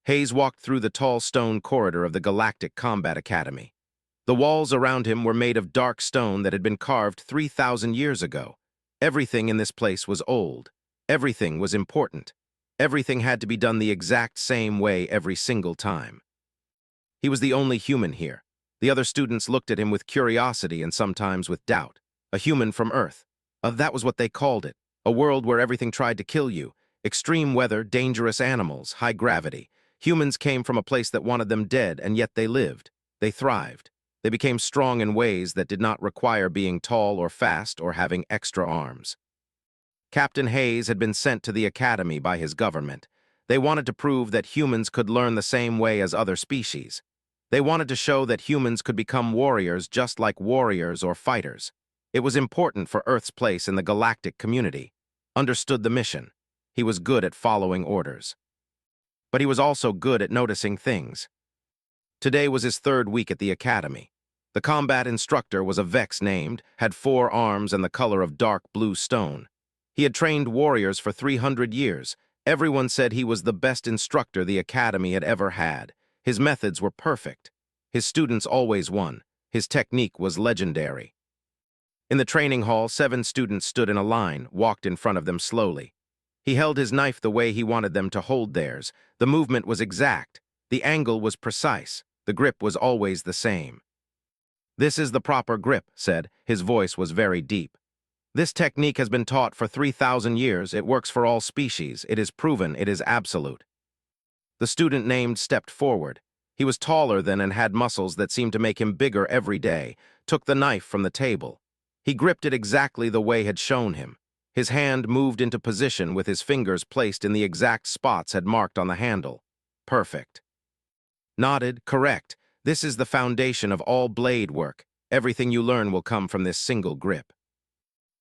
Hayes walked through the tall stone corridor of the Galactic Combat Academy. The walls around him were made of dark stone that had been carved 3,000 years ago. Everything in this place was old. Everything was important. Everything had to be done the exact same way every single time. He was the only human here. The other students looked at him with curiosity and sometimes with doubt. A human from Earth. That was what they called it. A world where everything tried to kill you. Extreme weather, dangerous animals, high gravity. Humans came from a place that wanted them dead, and yet they lived. They thrived. They became strong in ways that did not require being tall or fast or having extra arms. Captain Hayes had been sent to the academy by his government. They wanted to prove that humans could learn the same way as other species. They wanted to show that humans could become warriors just like warriors or fighters. It was important for Earth's place in the galactic community. Understood the mission. He was good at following orders. But he was also good at noticing things. Today was his third week at the academy. The combat instructor was a Vex named, had 4 arms and the color of dark blue stone. He had trained warriors for 300 years. Everyone said he was the best instructor the academy had ever had. His methods were perfect. His students always won. His technique was legendary. In the training hall, 7 students stood in a line, walked in front of them slowly. He held his knife the way he wanted them to hold theirs. The movement was exact. The angle was precise. The grip was always the same. "This is the proper grip," said. His voice was very deep. "This technique has been taught for 3,000 years. It works for all species. It is proven. It is absolute." The student named stepped forward. He was taller than and had muscles that seemed to make him bigger every day, took the knife from the table. He gripped it exactly the way had shown him. His hand moved into position with his fingers placed in the exact spots had marked on the handle. Perfect. Nodded, correct. This is the foundation of all blade work. Everything you learn will come from this single grip.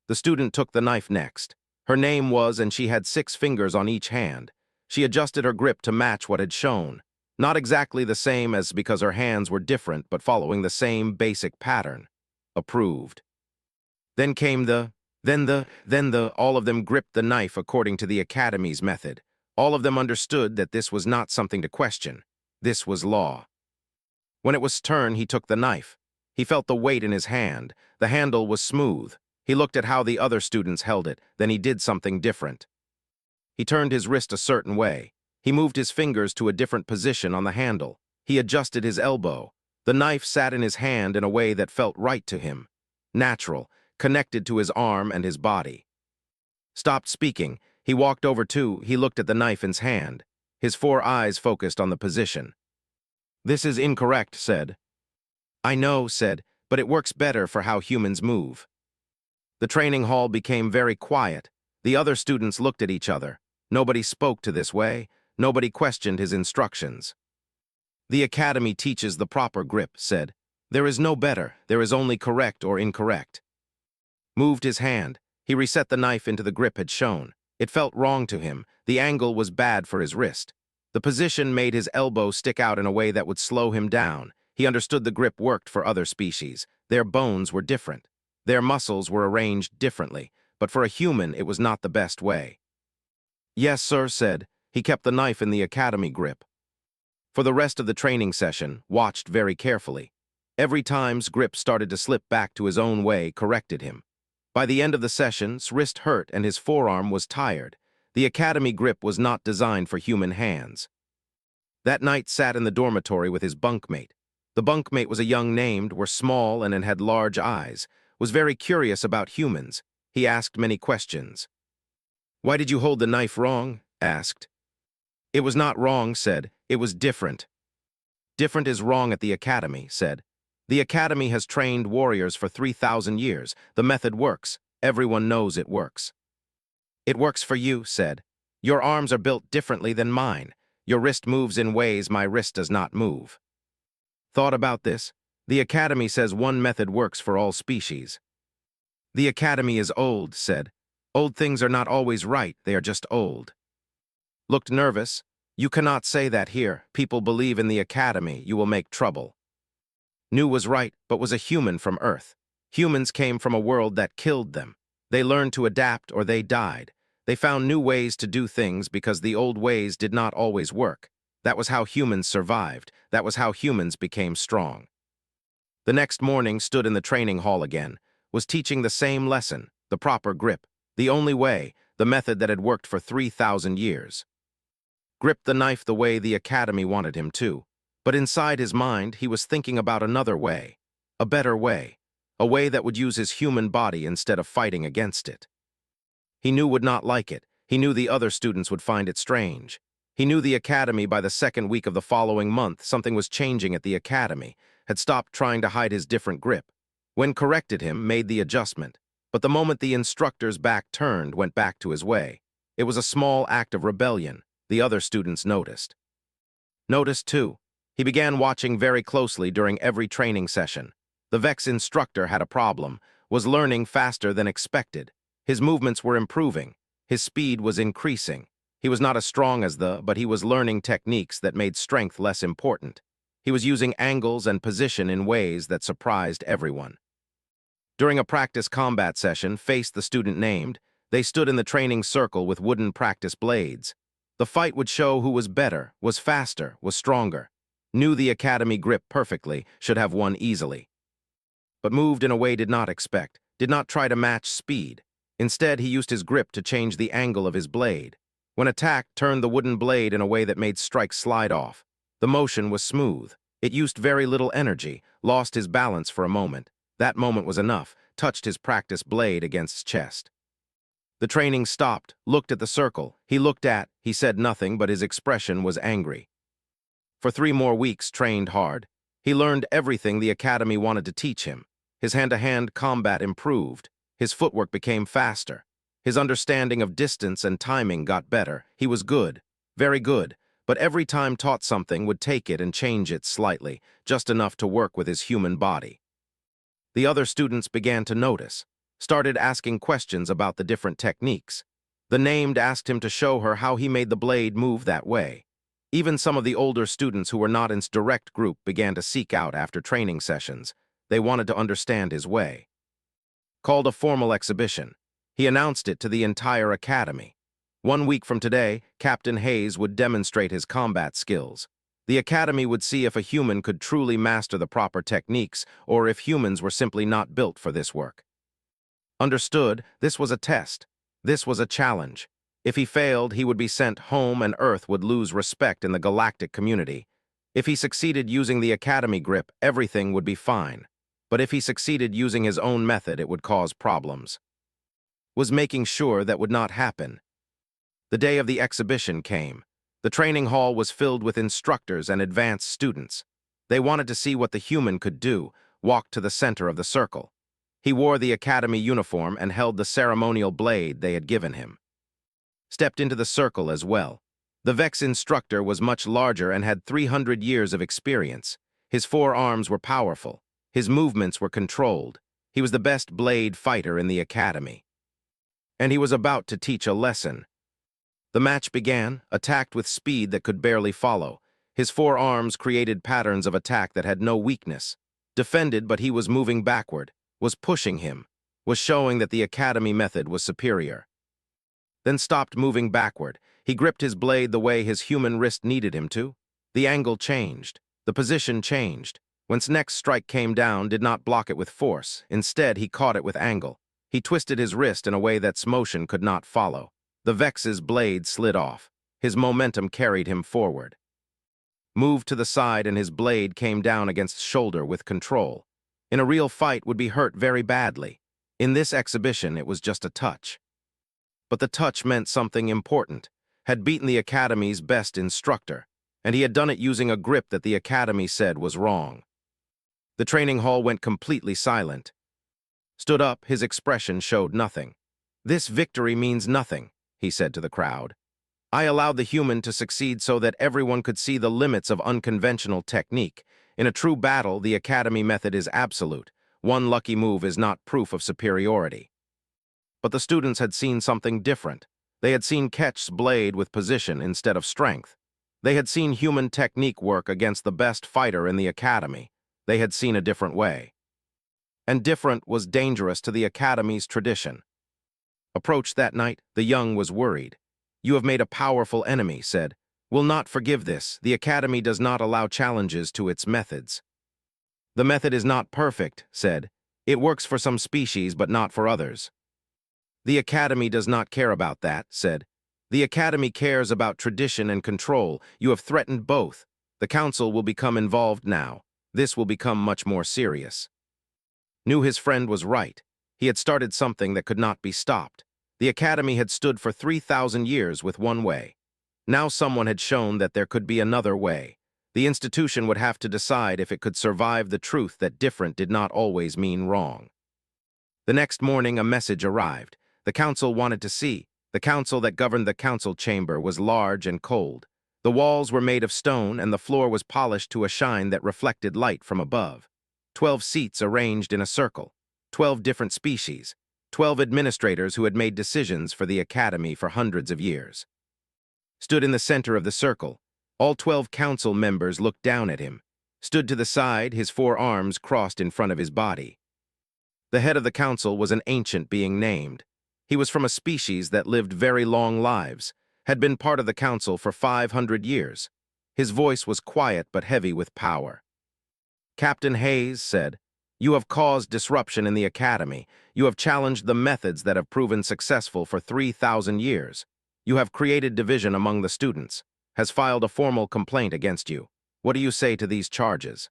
The student took the knife next. Her name was, and she had 6 fingers on each hand. She adjusted her grip to match what had shown. Not exactly the same as because her hands were different, but following the same basic pattern. Approved. Then came all of them gripped the knife according to the academy's method. All of them understood that this was not something to question. This was law. When it was turn, he took the knife. He felt the weight in his hand. The handle was smooth. He looked at how the other students held it, then he did something different. He turned his wrist a certain way. He moved his fingers to a different position on the handle. He adjusted his elbow. The knife sat in his hand in a way that felt right to him. Natural, connected to his arm and his body. Stopped speaking. He walked over to, he looked at the knife in his hand. His 4 eyes focused on the position. "This is incorrect," said. "I know," said, "but it works better for how humans move." The training hall became very quiet. The other students looked at each other. Nobody spoke to this way. Nobody questioned his instructions. "The academy teaches the proper grip," said. "There is no better. There is only correct or incorrect." Moved his hand. He reset the knife into the grip had shown. It felt wrong to him. The angle was bad for his wrist. The position made his elbow stick out in a way that would slow him down. He understood the grip worked for other species. Their bones were different. Their muscles were arranged differently, but for a human it was not the best way. "Yes, sir," said. He kept the knife in the academy grip. For the rest of the training session, watched very carefully. Every time's grip started to slip back to his own way, corrected him. By the end of the session, his wrist hurt and his forearm was tired. The academy grip was not designed for human hands. That night sat in the dormitory with his bunkmate. The bunkmate was a young named, were small and had large eyes, was very curious about humans. He asked many questions. "Why did you hold the knife wrong?" asked. "It was not wrong," said. "It was different." "Different is wrong at the academy," said. "The academy has trained warriors for 3,000 years. The method works. Everyone knows it works." "It works for you," said. "Your arms are built differently than mine. Your wrist moves in ways my wrist does not move." Thought about this? The academy says one method works for all species. "The academy is old," said. "Old things are not always right, they are just old." Looked nervous. "You cannot say that here. People believe in the academy. You will make trouble." Knew was right, but was a human from Earth. Humans came from a world that killed them. They learned to adapt or they died. They found new ways to do things because the old ways did not always work. That was how humans survived. That was how humans became strong. The next morning stood in the training hall again, was teaching the same lesson, the proper grip, the only way, the method that had worked for 3,000 years. Grip the knife the way the academy wanted him to, but inside his mind he was thinking about another way, a better way, a way that would use his human body instead of fighting against it. He knew would not like it. He knew the other students would find it strange. He knew the academy by the second week of the following month. Something was changing at the academy, had stopped trying to hide his different grip. When corrected him, made the adjustment. But the moment the instructor's back turned, went back to his way. It was a small act of rebellion. The other students noticed. Noticed, too. He began watching very closely during every training session. The Vex instructor had a problem, was learning faster than expected. His movements were improving. His speed was increasing. He was not as strong as but he was learning techniques that made strength less important. He was using angles and position in ways that surprised everyone. During a practice combat session, faced the student named, they stood in the training circle with wooden practice blades. The fight would show who was better, was faster, was stronger. Knew the academy grip perfectly, should have won easily. But moved in a way did not expect, did not try to match speed. Instead, he used his grip to change the angle of his blade. When attacked, turned the wooden blade in a way that made strikes slide off. The motion was smooth. It used very little energy, lost his balance for a moment. That moment was enough, touched his practice blade against his chest. The training stopped, looked at the circle. He said nothing, but his expression was angry. For 3 more weeks, trained hard. He learned everything the academy wanted to teach him. His hand-to-hand combat improved. His footwork became faster. His understanding of distance and timing got better. He was good, very good, but every time taught something would take it and change it slightly, just enough to work with his human body. The other students began to notice, started asking questions about the different techniques. The named asked him to show her how he made the blade move that way. Even some of the older students who were not in his direct group began to seek out after training sessions. They wanted to understand his way. Called a formal exhibition. He announced it to the entire academy. 1 week from today, Captain Hayes would demonstrate his combat skills. The academy would see if a human could truly master the proper techniques or if humans were simply not built for this work. Understood, this was a test. This was a challenge. If he failed, he would be sent home and Earth would lose respect in the galactic community. If he succeeded using the academy grip, everything would be fine. But if he succeeded using his own method, it would cause problems. Was making sure that would not happen. The day of the exhibition came. The training hall was filled with instructors and advanced students. They wanted to see what the human could do, walked to the center of the circle. He wore the academy uniform and held the ceremonial blade they had given him. Stepped into the circle as well. The Vex instructor was much larger and had 300 years of experience. His 4 arms were powerful. His movements were controlled. He was the best blade fighter in the academy. And he was about to teach a lesson. The match began, attacked with speed that could barely follow. His 4 arms created patterns of attack that had no weakness. Defended, but he was moving backward, was pushing him, was showing that the academy method was superior. Then stopped moving backward. He gripped his blade the way his human wrist needed him to. The angle changed. The position changed. Whence next strike came down, did not block it with force. Instead, he caught it with angle. He twisted his wrist in a way that's motion could not follow. The Vex's blade slid off. His momentum carried him forward. Moved to the side and his blade came down against shoulder with control. In a real fight would be hurt very badly. In this exhibition, it was just a touch. But the touch meant something important. Had beaten the academy's best instructor, and he had done it using a grip that the academy said was wrong. The training hall went completely silent. Stood up, his expression showed nothing. "This victory means nothing," he said to the crowd. "I allowed the human to succeed so that everyone could see the limits of unconventional technique. In a true battle, the academy method is absolute. One lucky move is not proof of superiority." But the students had seen something different. They had seen Ketch's blade with position instead of strength. They had seen human technique work against the best fighter in the academy. They had seen a different way. And different was dangerous to the academy's tradition. Approached that night, the young was worried. "You have made a powerful enemy," said. will not forgive this. The Academy does not allow challenges to its methods. The method is not perfect, said. It works for some species, but not for others. The Academy does not care about that, said. The Academy cares about tradition and control. You have threatened both. The Council will become involved now. This will become much more serious. Knew his friend was right. He had started something that could not be stopped. The Academy had stood for 3,000 years with one way. Now someone had shown that there could be another way. The institution would have to decide if it could survive the truth that different did not always mean wrong. The next morning, a message arrived. The council wanted to see. The council that governed the council chamber was large and cold. The walls were made of stone, and the floor was polished to a shine that reflected light from above. 12 seats arranged in a circle. 12 different species. 12 administrators who had made decisions for the Academy for hundreds of years. Stood in the center of the circle. All 12 council members looked down at him. Stood to the side, his 4 arms crossed in front of his body. The head of the council was an ancient being named. He was from a species that lived very long lives, had been part of the council for 500 years. His voice was quiet but heavy with power. Captain Hayes said, "You have caused disruption in the Academy. You have challenged the methods that have proven successful for 3,000 years. You have created division among the students, has filed a formal complaint against you. What do you say to these charges?"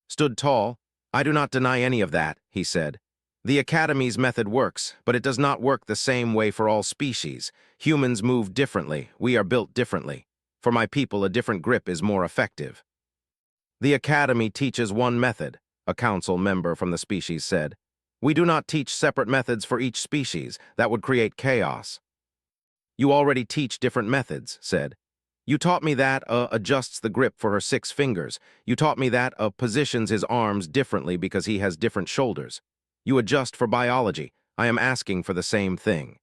Stood tall. "I do not deny any of that," he said. "The Academy's method works, but it does not work the same way for all species. Humans move differently. We are built differently. For my people, a different grip is more effective." "The Academy teaches one method," a council member from the species said. "We do not teach separate methods for each species. That would create chaos." "You already teach different methods," said. "You taught me that adjusts the grip for her 6 fingers. You taught me that positions his arms differently because he has different shoulders. You adjust for biology. I am asking for the same thing."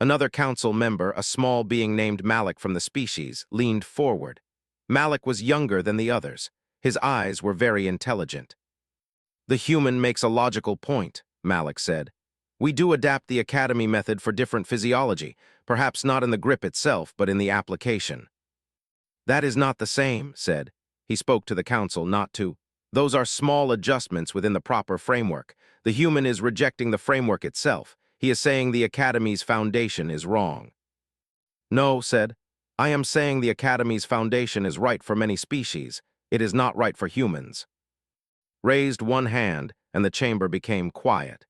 Another council member, a small being named Malik from the species, leaned forward. Malik was younger than the others. His eyes were very intelligent. "The human makes a logical point," Malik said. "We do adapt the Academy method for different physiology, perhaps not in the grip itself, but in the application." "That is not the same," said. He spoke to the council, not to. "Those are small adjustments within the proper framework. The human is rejecting the framework itself. He is saying the Academy's foundation is wrong." "No," said. "I am saying the Academy's foundation is right for many species. It is not right for humans." Raised one hand, and the chamber became quiet.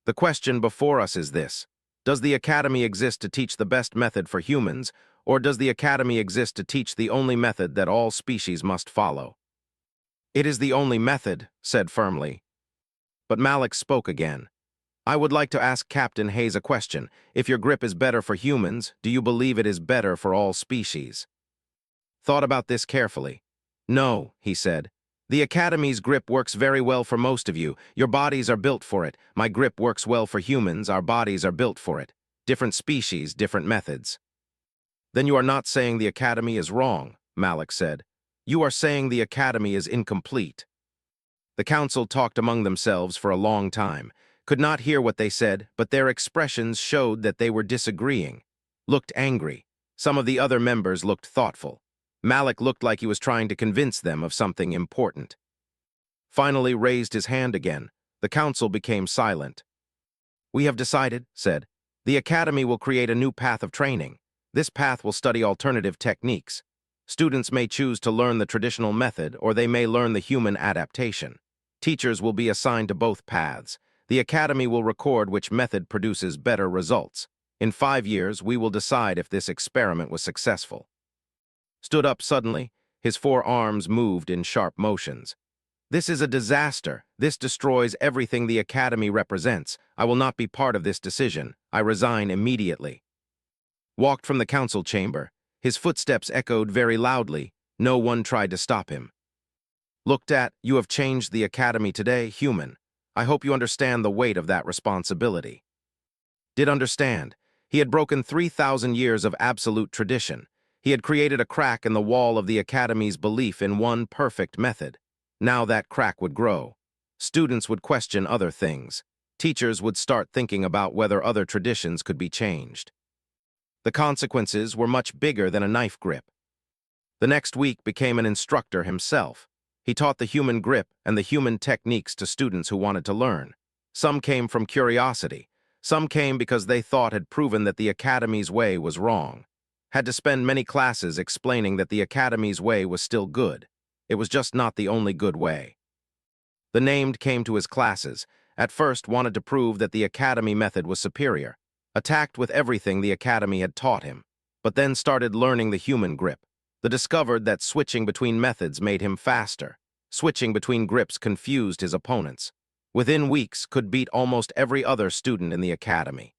"The question before us is this. Does the Academy exist to teach the best method for humans, or does the Academy exist to teach the only method that all species must follow?" "It is the only method," said firmly. But Malik spoke again. "I would like to ask Captain Hayes a question. If your grip is better for humans, do you believe it is better for all species?" Thought about this carefully. "No," he said. "The Academy's grip works very well for most of you. Your bodies are built for it. My grip works well for humans. Our bodies are built for it. Different species, different methods." "Then you are not saying the Academy is wrong," Malik said. "You are saying the Academy is incomplete." The council talked among themselves for a long time, could not hear what they said, but their expressions showed that they were disagreeing. Looked angry. Some of the other members looked thoughtful. Malik looked like he was trying to convince them of something important. Finally raised his hand again. The council became silent. "We have decided," said. "The Academy will create a new path of training. This path will study alternative techniques. Students may choose to learn the traditional method, or they may learn the human adaptation. Teachers will be assigned to both paths. The Academy will record which method produces better results. In 5 years, we will decide if this experiment was successful." Stood up suddenly. His 4 arms moved in sharp motions. "This is a disaster. This destroys everything the Academy represents. I will not be part of this decision. I resign immediately." Walked from the council chamber. His footsteps echoed very loudly. No one tried to stop him. Looked at, "You have changed the Academy today, human. I hope you understand the weight of that responsibility." Did understand. He had broken 3,000 years of absolute tradition. He had created a crack in the wall of the Academy's belief in one perfect method. Now that crack would grow. Students would question other things. Teachers would start thinking about whether other traditions could be changed. The consequences were much bigger than a knife grip. The next week became an instructor himself. He taught the human grip and the human techniques to students who wanted to learn. Some came from curiosity. Some came because they thought had proven that the Academy's way was wrong. Had to spend many classes explaining that the Academy's way was still good. It was just not the only good way. The named came to his classes, at first wanted to prove that the Academy method was superior, attacked with everything the Academy had taught him, but then started learning the human grip. They discovered that switching between methods made him faster. Switching between grips confused his opponents. Within weeks, could beat almost every other student in the Academy.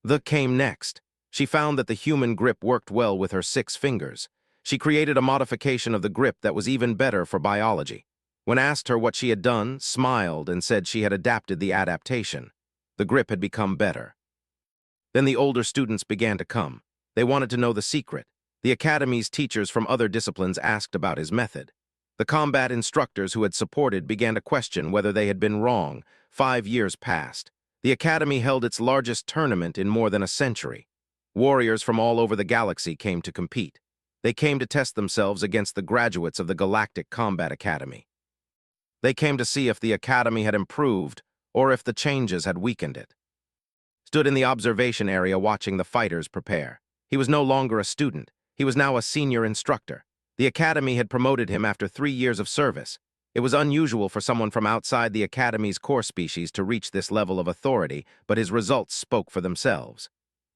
The came next. She found that the human grip worked well with her 6 fingers. She created a modification of the grip that was even better for biology. When asked her what she had done, smiled and said she had adapted the adaptation. The grip had become better. Then the older students began to come. They wanted to know the secret. The Academy's teachers from other disciplines asked about his method. The combat instructors who had supported began to question whether they had been wrong. 5 years passed. The Academy held its largest tournament in more than a century. Warriors from all over the galaxy came to compete. They came to test themselves against the graduates of the Galactic Combat Academy. They came to see if the Academy had improved or if the changes had weakened it. Stood in the observation area watching the fighters prepare. He was no longer a student. He was now a senior instructor. The Academy had promoted him after 3 years of service. It was unusual for someone from outside the Academy's core species to reach this level of authority, but his results spoke for themselves.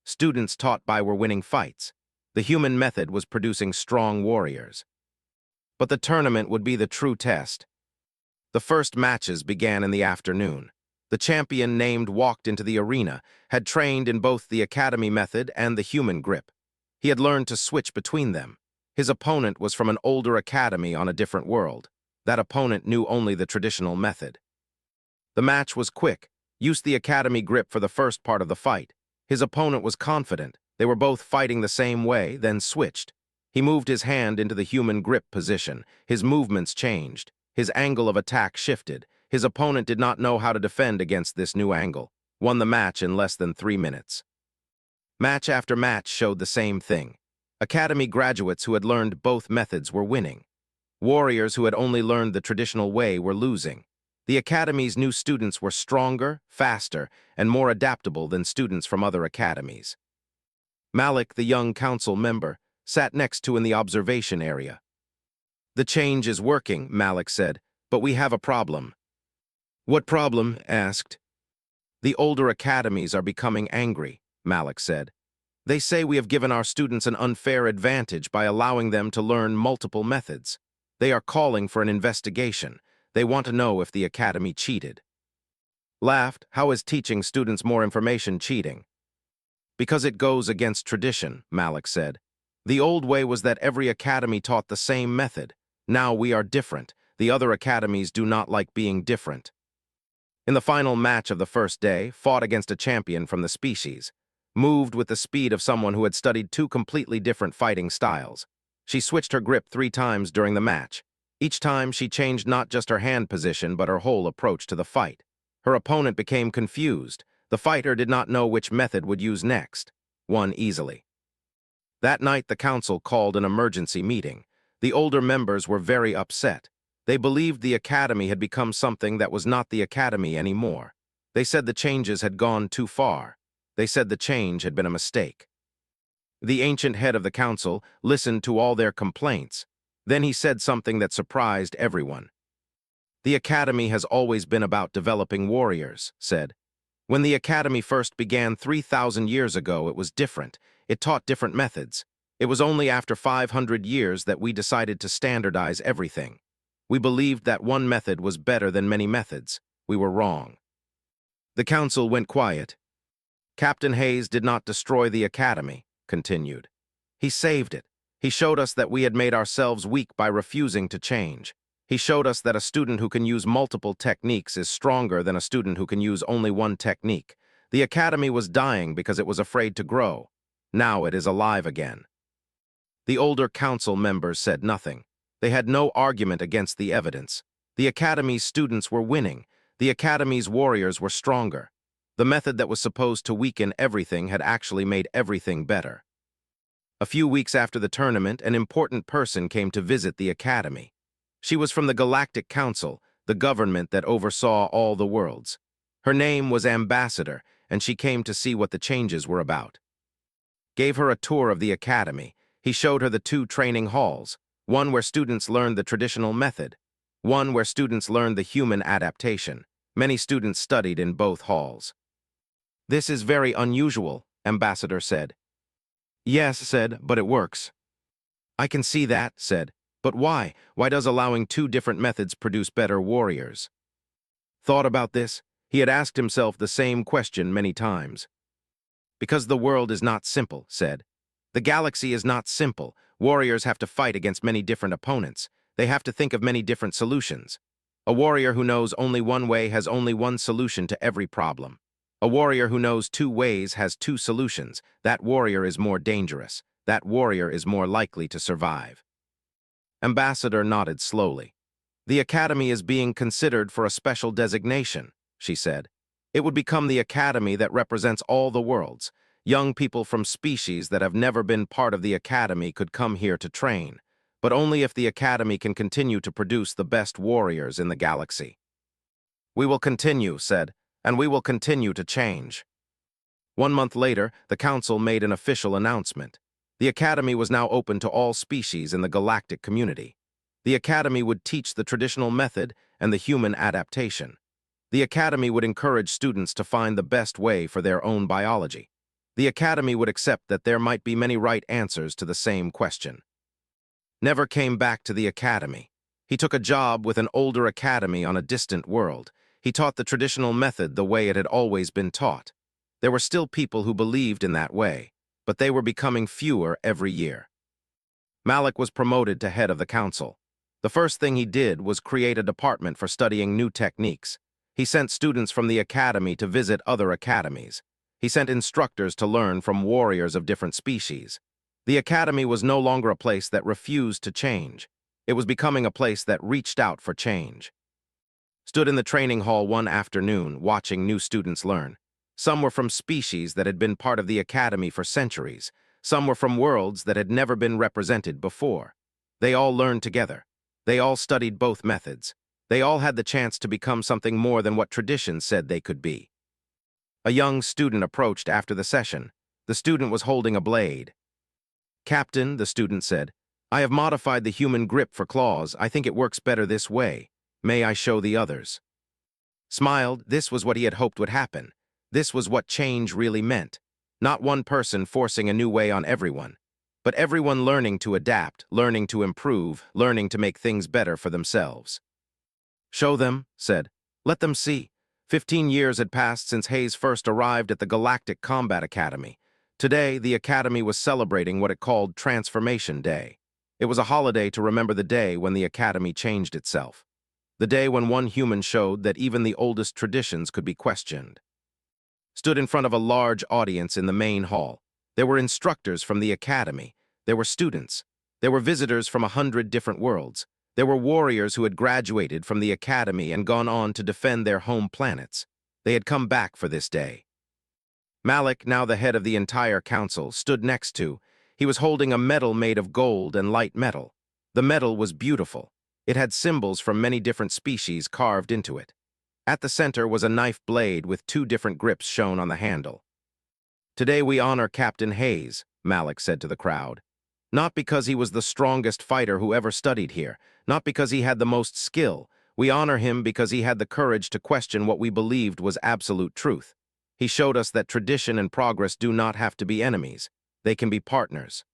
Students taught by were winning fights. The human method was producing strong warriors. But the tournament would be the true test. The first matches began in the afternoon. The champion named walked into the arena, had trained in both the Academy method and the human grip. He had learned to switch between them. His opponent was from an older academy on a different world. That opponent knew only the traditional method. The match was quick, used the Academy grip for the first part of the fight. His opponent was confident. They were both fighting the same way, then switched. He moved his hand into the human grip position. His movements changed. His angle of attack shifted. His opponent did not know how to defend against this new angle. Won the match in less than 3 minutes. Match after match showed the same thing. Academy graduates who had learned both methods were winning. Warriors who had only learned the traditional way were losing. The Academy's new students were stronger, faster, and more adaptable than students from other academies. Malik, the young council member, sat next to in the observation area. "The change is working," Malik said, "but we have a problem." "What problem?" asked. "The older academies are becoming angry," Malik said. "They say we have given our students an unfair advantage by allowing them to learn multiple methods. They are calling for an investigation. They want to know if the Academy cheated." Laughed, "How is teaching students more information cheating?" "Because it goes against tradition," Malik said. "The old way was that every academy taught the same method. Now we are different. The other academies do not like being different." In the final match of the first day, fought against a champion from the species. Moved with the speed of someone who had studied 2 completely different fighting styles. She switched her grip 3 times during the match. Each time she changed not just her hand position but her whole approach to the fight. Her opponent became confused. The fighter did not know which method would use next. Won easily. That night the council called an emergency meeting. The older members were very upset. They believed the Academy had become something that was not the Academy anymore. They said the changes had gone too far. They said the change had been a mistake. The ancient head of the council listened to all their complaints. Then he said something that surprised everyone. "The Academy has always been about developing warriors," said. "When the Academy first began 3,000 years ago, it was different. It taught different methods. It was only after 500 years that we decided to standardize everything. We believed that one method was better than many methods. We were wrong." The council went quiet. "Captain Hayes did not destroy the Academy," continued. "He saved it. He showed us that we had made ourselves weak by refusing to change. He showed us that a student who can use multiple techniques is stronger than a student who can use only one technique. The Academy was dying because it was afraid to grow. Now it is alive again." The older council members said nothing. They had no argument against the evidence. The Academy's students were winning. The Academy's warriors were stronger. The method that was supposed to weaken everything had actually made everything better. A few weeks after the tournament, an important person came to visit the academy. She was from the Galactic Council, the government that oversaw all the worlds. Her name was Ambassador, and she came to see what the changes were about. Gave her a tour of the academy. He showed her the two training halls, one where students learned the traditional method, one where students learned the human adaptation. Many students studied in both halls. "This is very unusual," Ambassador said. "Yes," said, "but it works." "I can see that," said, "but why? Why does allowing two different methods produce better warriors?" Thought about this? He had asked himself the same question many times. "Because the world is not simple," said. "The galaxy is not simple. Warriors have to fight against many different opponents. They have to think of many different solutions. A warrior who knows only one way has only one solution to every problem. A warrior who knows two ways has two solutions. That warrior is more dangerous. That warrior is more likely to survive." Ambassador nodded slowly. "The Academy is being considered for a special designation," she said. "It would become the Academy that represents all the worlds. Young people from species that have never been part of the Academy could come here to train, but only if the Academy can continue to produce the best warriors in the galaxy." "We will continue," said, "and we will continue to change." 1 month later, the Council made an official announcement. The Academy was now open to all species in the galactic community. The Academy would teach the traditional method and the human adaptation. The Academy would encourage students to find the best way for their own biology. The Academy would accept that there might be many right answers to the same question. Never came back to the Academy. He took a job with an older academy on a distant world. He taught the traditional method the way it had always been taught. There were still people who believed in that way, but they were becoming fewer every year. Malik was promoted to head of the council. The first thing he did was create a department for studying new techniques. He sent students from the academy to visit other academies. He sent instructors to learn from warriors of different species. The academy was no longer a place that refused to change. It was becoming a place that reached out for change. Stood in the training hall one afternoon, watching new students learn. Some were from species that had been part of the academy for centuries. Some were from worlds that had never been represented before. They all learned together. They all studied both methods. They all had the chance to become something more than what tradition said they could be. A young student approached after the session. The student was holding a blade. "Captain," the student said, "I have modified the human grip for claws. I think it works better this way. May I show the others?" Smiled. This was what he had hoped would happen. This was what change really meant. Not one person forcing a new way on everyone, but everyone learning to adapt, learning to improve, learning to make things better for themselves. "Show them," said. "Let them see." 15 years had passed since Hayes first arrived at the Galactic Combat Academy. Today, the Academy was celebrating what it called Transformation Day. It was a holiday to remember the day when the Academy changed itself. The day when one human showed that even the oldest traditions could be questioned. Stood in front of a large audience in the main hall. There were instructors from the Academy. There were students. There were visitors from 100 different worlds. There were warriors who had graduated from the Academy and gone on to defend their home planets. They had come back for this day. Malik, now the head of the entire council, stood next to. He was holding a medal made of gold and light metal. The medal was beautiful. It had symbols from many different species carved into it. At the center was a knife blade with 2 different grips shown on the handle. "Today we honor Captain Hayes," Malik said to the crowd. "Not because he was the strongest fighter who ever studied here, not because he had the most skill. We honor him because he had the courage to question what we believed was absolute truth. He showed us that tradition and progress do not have to be enemies. They can be partners."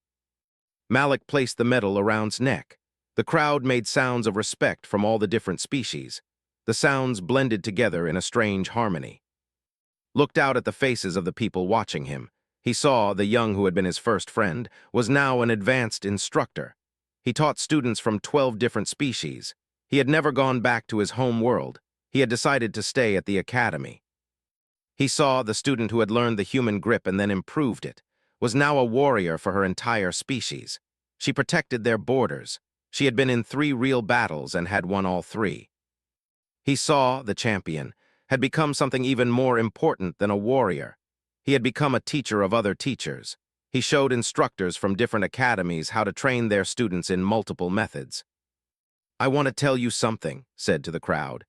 Malik placed the medal around his neck. The crowd made sounds of respect from all the different species. The sounds blended together in a strange harmony. Looked out at the faces of the people watching him. He saw the young who had been his first friend was now an advanced instructor. He taught students from 12 different species. He had never gone back to his home world. He had decided to stay at the academy. He saw the student who had learned the human grip and then improved it, was now a warrior for her entire species. She protected their borders. She had been in 3 real battles and had won all 3. He saw the champion had become something even more important than a warrior. He had become a teacher of other teachers. He showed instructors from different academies how to train their students in multiple methods. "I want to tell you something," said to the crowd.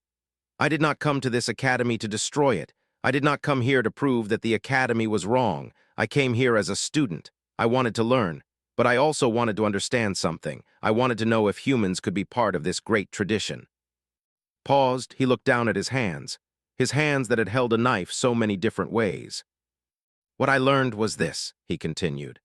"I did not come to this academy to destroy it. I did not come here to prove that the academy was wrong. I came here as a student. I wanted to learn, but I also wanted to understand something. I wanted to know if humans could be part of this great tradition." Paused, he looked down at his hands that had held a knife so many different ways. "What I learned was this," he continued.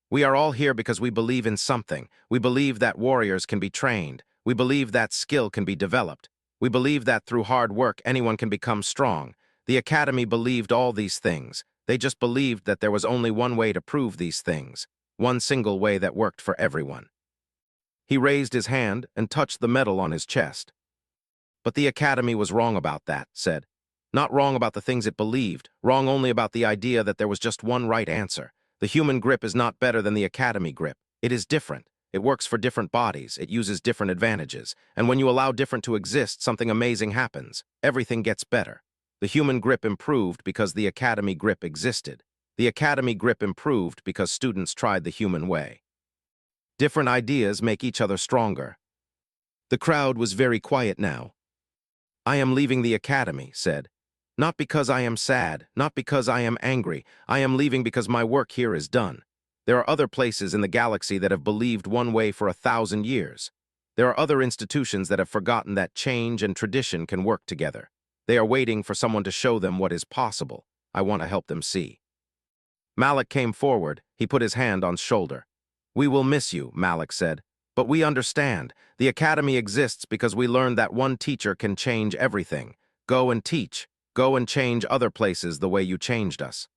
"We are all here because we believe in something. We believe that warriors can be trained. We believe that skill can be developed. We believe that through hard work anyone can become strong. The Academy believed all these things. They just believed that there was only one way to prove these things, one single way that worked for everyone." He raised his hand and touched the medal on his chest. "But the Academy was wrong about that," said. "Not wrong about the things it believed, wrong only about the idea that there was just one right answer. The human grip is not better than the Academy grip. It is different. It works for different bodies. It uses different advantages. And when you allow different to exist, something amazing happens. Everything gets better. The human grip improved because the Academy grip existed. The Academy grip improved because students tried the human way. Different ideas make each other stronger." The crowd was very quiet now. "I am leaving the Academy," said. "Not because I am sad, not because I am angry. I am leaving because my work here is done. There are other places in the galaxy that have believed one way for 1,000 years. There are other institutions that have forgotten that change and tradition can work together. They are waiting for someone to show them what is possible. I want to help them see." Malik came forward. He put his hand on his shoulder. "We will miss you," Malik said. "But we understand. The Academy exists because we learned that one teacher can change everything. Go and teach. Go and change other places the way you changed us."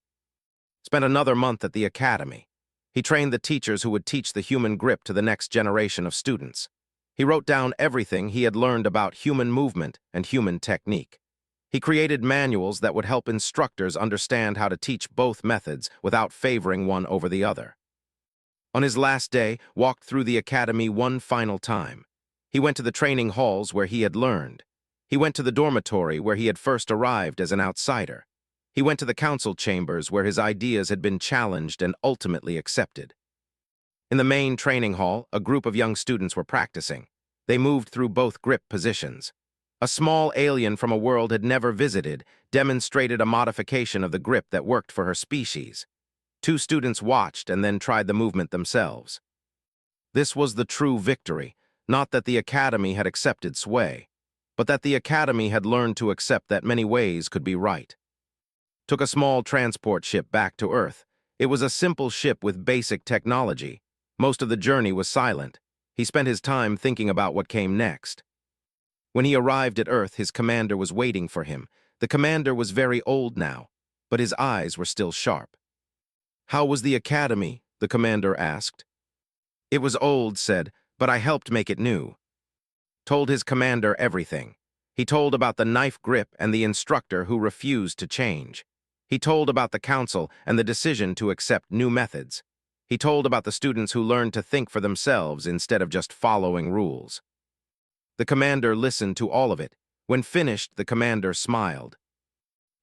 Spent another month at the Academy. He trained the teachers who would teach the human grip to the next generation of students. He wrote down everything he had learned about human movement and human technique. He created manuals that would help instructors understand how to teach both methods without favoring one over the other. On his last day, walked through the Academy one final time. He went to the training halls where he had learned. He went to the dormitory where he had first arrived as an outsider. He went to the council chambers where his ideas had been challenged and ultimately accepted. In the main training hall, a group of young students were practicing. They moved through both grip positions. A small alien from a world had never visited demonstrated a modification of the grip that worked for her species. 2 students watched and then tried the movement themselves. This was the true victory, not that the Academy had accepted sway, but that the Academy had learned to accept that many ways could be right. Took a small transport ship back to Earth. It was a simple ship with basic technology. Most of the journey was silent. He spent his time thinking about what came next. When he arrived at Earth, his commander was waiting for him. The commander was very old now, but his eyes were still sharp. "How was the Academy?" the commander asked. "It was old," said, "but I helped make it new." Told his commander everything. He told about the knife grip and the instructor who refused to change. He told about the council and the decision to accept new methods. He told about the students who learned to think for themselves instead of just following rules. The commander listened to all of it. When finished, the commander smiled.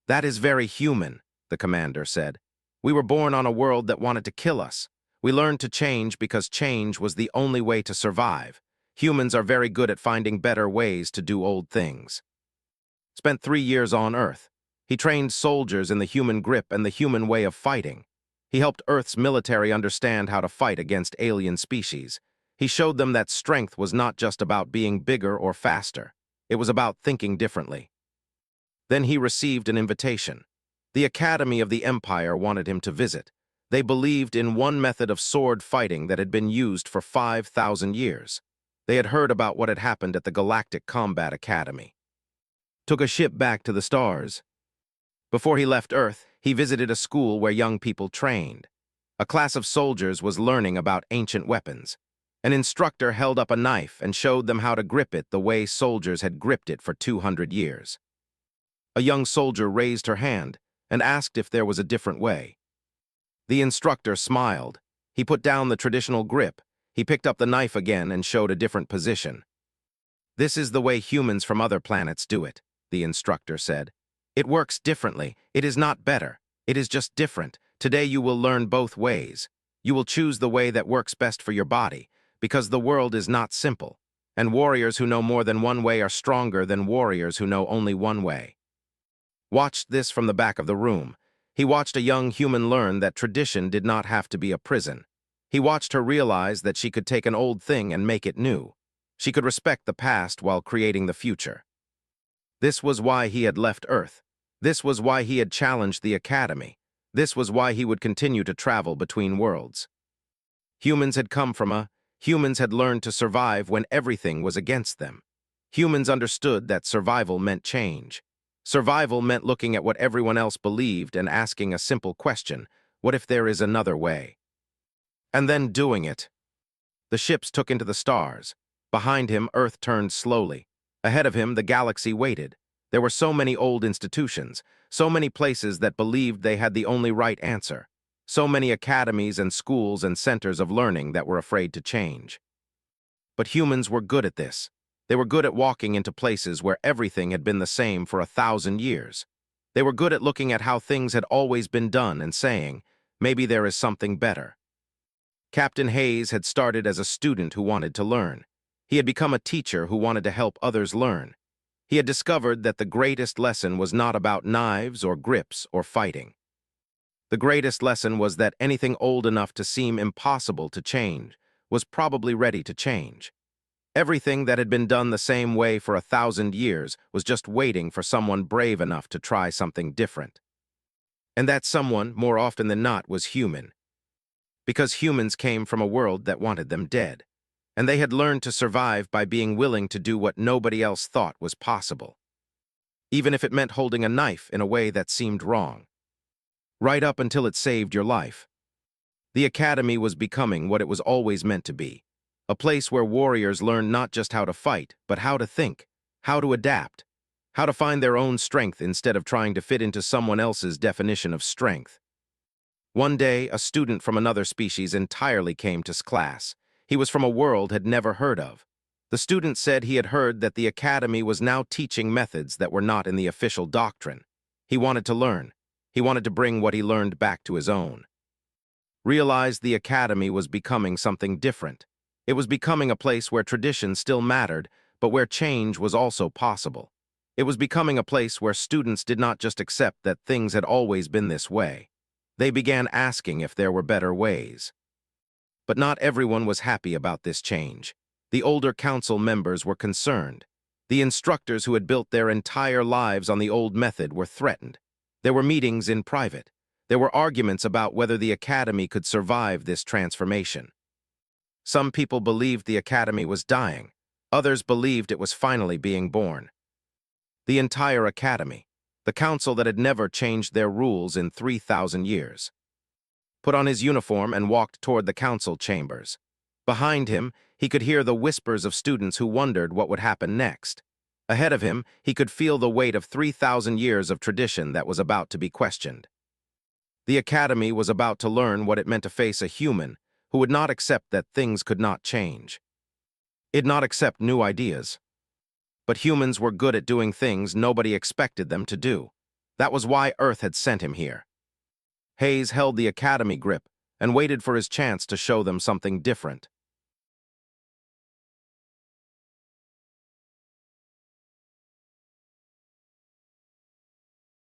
"That is very human," the commander said. "We were born on a world that wanted to kill us. We learned to change because change was the only way to survive. Humans are very good at finding better ways to do old things." Spent 3 years on Earth. He trained soldiers in the human grip and the human way of fighting. He helped Earth's military understand how to fight against alien species. He showed them that strength was not just about being bigger or faster. It was about thinking differently. Then he received an invitation. The Academy of the Empire wanted him to visit. They believed in one method of sword fighting that had been used for 5,000 years. They had heard about what had happened at the Galactic Combat Academy. Took a ship back to the stars. Before he left Earth, he visited a school where young people trained. A class of soldiers was learning about ancient weapons. An instructor held up a knife and showed them how to grip it the way soldiers had gripped it for 200 years. A young soldier raised her hand and asked if there was a different way. The instructor smiled. He put down the traditional grip. He picked up the knife again and showed a different position. "This is the way humans from other planets do it," the instructor said. "It works differently. It is not better. It is just different. Today you will learn both ways. You will choose the way that works best for your body, because the world is not simple, and warriors who know more than one way are stronger than warriors who know only one way. Watched this from the back of the room. He watched a young human learn that tradition did not have to be a prison. He watched her realize that she could take an old thing and make it new. She could respect the past while creating the future. This was why he had left Earth. This was why he had challenged the Academy. This was why he would continue to travel between worlds. Humans had learned to survive when everything was against them. Humans understood that survival meant change. Survival meant looking at what everyone else believed and asking a simple question: what if there is another way? And then doing it. The ships took into the stars. Behind him, Earth turned slowly. Ahead of him, the galaxy waited. There were so many old institutions, so many places that believed they had the only right answer, so many academies and schools and centers of learning that were afraid to change. But humans were good at this. They were good at walking into places where everything had been the same for 1,000 years. They were good at looking at how things had always been done and saying, maybe there is something better. Captain Hayes had started as a student who wanted to learn. He had become a teacher who wanted to help others learn. He had discovered that the greatest lesson was not about knives or grips or fighting. The greatest lesson was that anything old enough to seem impossible to change was probably ready to change. Everything that had been done the same way for 1,000 years was just waiting for someone brave enough to try something different. And that someone, more often than not, was human. Because humans came from a world that wanted them dead, and they had learned to survive by being willing to do what nobody else thought was possible, even if it meant holding a knife in a way that seemed wrong, right up until it saved your life. The Academy was becoming what it was always meant to be, a place where warriors learned not just how to fight, but how to think, how to adapt, how to find their own strength instead of trying to fit into someone else's definition of strength. One day, a student from another species entirely came to class. He was from a world had never heard of. The student said he had heard that the Academy was now teaching methods that were not in the official doctrine. He wanted to learn. He wanted to bring what he learned back to his own. Realized the Academy was becoming something different. It was becoming a place where tradition still mattered, but where change was also possible. It was becoming a place where students did not just accept that things had always been this way. They began asking if there were better ways. But not everyone was happy about this change. The older council members were concerned. The instructors who had built their entire lives on the old method were threatened. There were meetings in private. There were arguments about whether the Academy could survive this transformation. Some people believed the Academy was dying. Others believed it was finally being born. The entire Academy, the council that had never changed their rules in 3,000 years, put on his uniform and walked toward the council chambers. Behind him, he could hear the whispers of students who wondered what would happen next. Ahead of him, he could feel the weight of 3,000 years of tradition that was about to be questioned. The Academy was about to learn what it meant to face a human who would not accept that things could not change. It'd not accept new ideas. But humans were good at doing things nobody expected them to do. That was why Earth had sent him here. Hayes held the Academy grip and waited for his chance to show them something different.